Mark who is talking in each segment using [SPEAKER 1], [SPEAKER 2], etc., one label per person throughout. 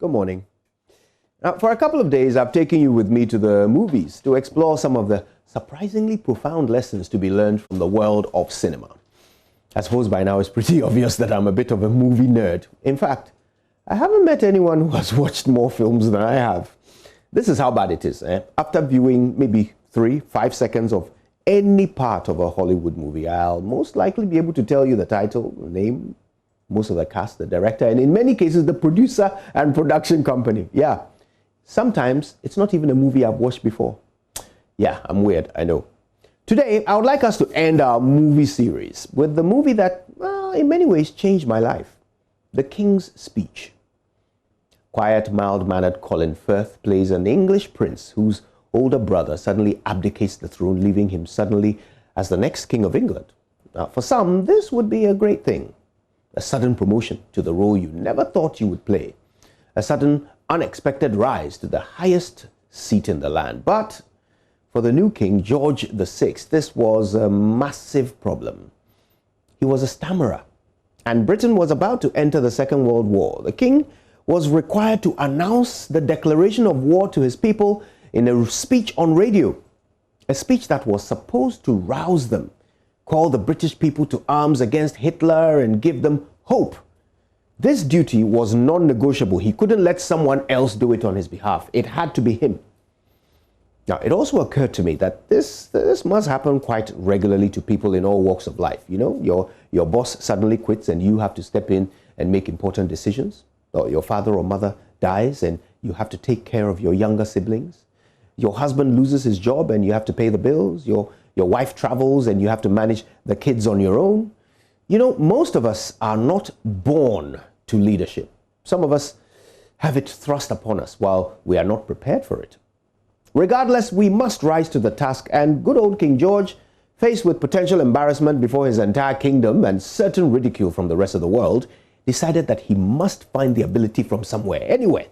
[SPEAKER 1] Good morning. Now, for a couple of days, I've taken you with me to the movies to explore some of the surprisingly profound lessons to be learned from the world of cinema. I suppose by now it's pretty obvious that I'm a bit of a movie nerd. In fact, I haven't met anyone who has watched more films than I have. This is how bad it is. After viewing maybe 3-5 seconds of any part of a Hollywood movie, I'll most likely be able to tell you the title, the name, most of the cast, the director, and in many cases, the producer and production company. Yeah, sometimes it's not even a movie I've watched before. Yeah, I'm weird, I know. Today, I would like us to end our movie series with the movie that, well, in many ways changed my life, The King's Speech. Quiet, mild-mannered Colin Firth plays an English prince whose older brother suddenly abdicates the throne, leaving him suddenly as the next king of England. Now, for some, this would be a great thing. A sudden promotion to the role you never thought you would play. A sudden, unexpected rise to the highest seat in the land. But for the new king, George VI, this was a massive problem. He was a stammerer, and Britain was about to enter the Second World War. The king was required to announce the declaration of war to his people in a speech on radio. A speech that was supposed to rouse them, call the British people to arms against Hitler and give them hope. This duty was non-negotiable. He couldn't let someone else do it on his behalf. It had to be him. Now, it also occurred to me that this must happen quite regularly to people in all walks of life. You know, your boss suddenly quits and you have to step in and make important decisions. Or your father or mother dies and you have to take care of your younger siblings. Your husband loses his job and you have to pay the bills. Your wife travels and you have to manage the kids on your own. You know, most of us are not born to leadership. Some of us have it thrust upon us while we are not prepared for it. Regardless, we must rise to the task, and good old King George, faced with potential embarrassment before his entire kingdom and certain ridicule from the rest of the world, decided that he must find the ability from somewhere, anywhere,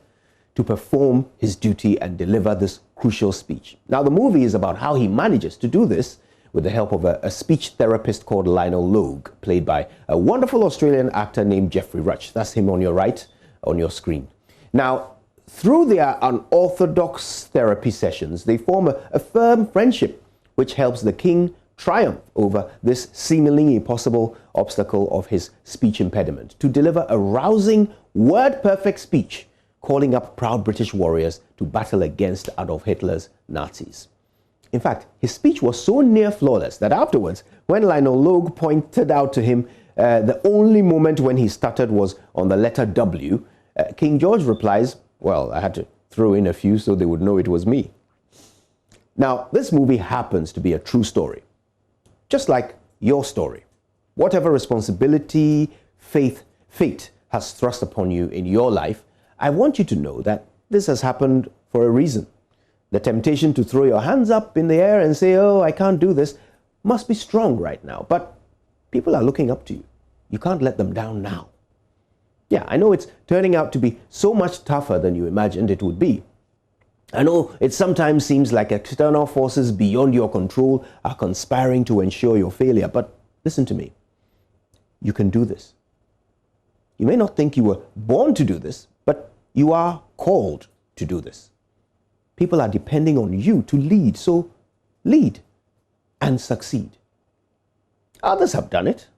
[SPEAKER 1] to perform his duty and deliver this crucial speech. Now, the movie is about how he manages to do this with the help of a speech therapist called Lionel Logue, played by a wonderful Australian actor named Jeffrey Rush. That's him on your right, on your screen. Now, through their unorthodox therapy sessions, they form a firm friendship, which helps the king triumph over this seemingly impossible obstacle of his speech impediment, to deliver a rousing, word-perfect speech calling up proud British warriors to battle against Adolf Hitler's Nazis. In fact, his speech was so near flawless that afterwards, when Lionel Logue pointed out to him the only moment when he stuttered was on the letter W, King George replies, "Well, I had to throw in a few so they would know it was me." Now, this movie happens to be a true story, just like your story. Whatever responsibility, fate has thrust upon you in your life, I want you to know that this has happened for a reason. The temptation to throw your hands up in the air and say, "Oh, I can't do this," must be strong right now. But people are looking up to you. You can't let them down now. Yeah, I know it's turning out to be so much tougher than you imagined it would be. I know it sometimes seems like external forces beyond your control are conspiring to ensure your failure. But listen to me. You can do this. You may not think you were born to do this, but you are called to do this. People are depending on you to lead, so lead and succeed. Others have done it,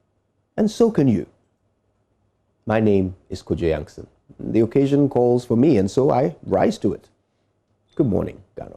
[SPEAKER 1] and so can you. My name is Kojo Yankson. The occasion calls for me, and so I rise to it. Good morning, Ghana.